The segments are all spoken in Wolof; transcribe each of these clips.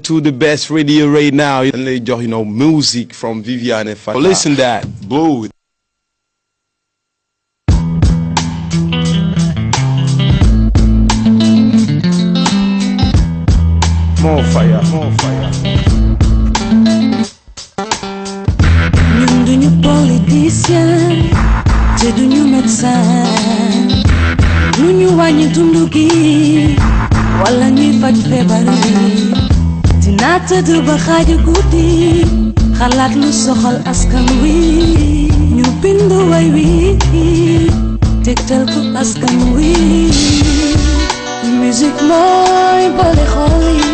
to the best radio right now. And they just, music from Viviane and Fata. Listen that, blow it. More fire, more fire. Ñun duñu politicien, te duñu médecin. Lu ñu wàññi dundu gi, wala ñuy faj feebar yi. Dinaa tëdd ba xaaju guddi, xalaat lu soxal askan wi. Ñu bind way wi, tegtal ko askan wi. Musique mooy boole xol yi.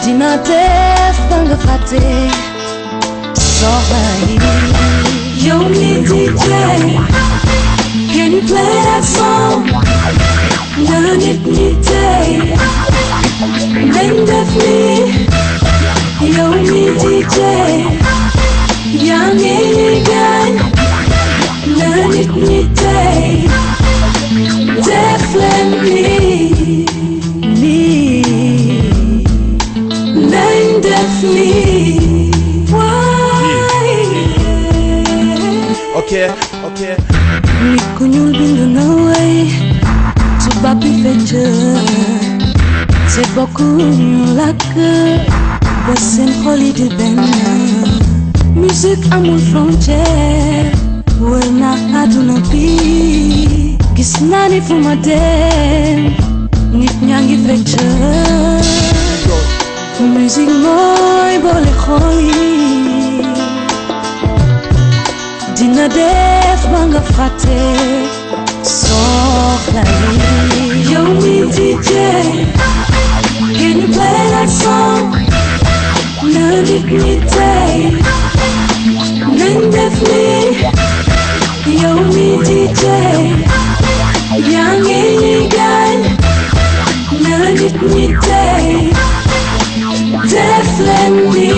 Dina def ba nga fàtte soxla yi. Yow mi DJ, can you play that song? Nga nit ñi tey nañ def ni. Yow mi DJ, yaa ngi ñuy gaañ. Nga nit ñi tey def leen ni. Okay. Nit ku ñuul bindu na way, tubaab bi fecc, te bokkuñu làkk, ba seen xol yi di benn. Musique amul frontière, wër na àdduna bi. Gis naa ni fu ma dem, nit ñaa ngi fecc. Musique mooy boole xol yi. Dina def ba nga fàtte soxla yi. Yow mi DJ, can you play that song? Na nit ñi tey nañ def ni. Yow mi DJ, yaa ngi ñuy gaañ. Na nit ñi tey def leen ni.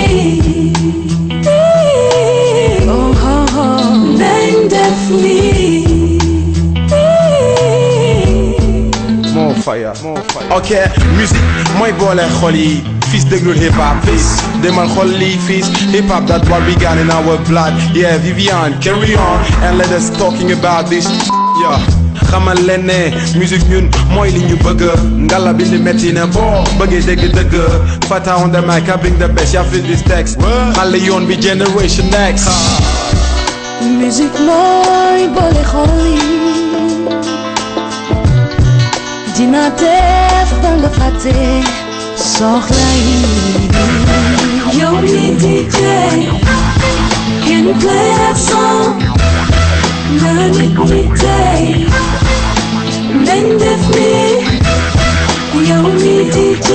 More fire. Okay, musique mooy boole xol yi. Fils déglul hip hop, fils demal xol li fils. Hip hop, that's what we got in our blood. Yeah, Viviane, carry on and let us talking about this. Yeah. Xamal leen ne musique ñun mooy li ñu bëgg. Ngalla bi li metti na boo bëggee dégg dëgg. Fata on the mic, I bring the best. yaa feel this text. Xale yoon bi generation next. Musique mooy boole xol yi. Dina def ba nga fàtte soxla yi. Yow mi DJ, can you play that song? Nga nit ñi tey nañ def ni. Yow mi DJ,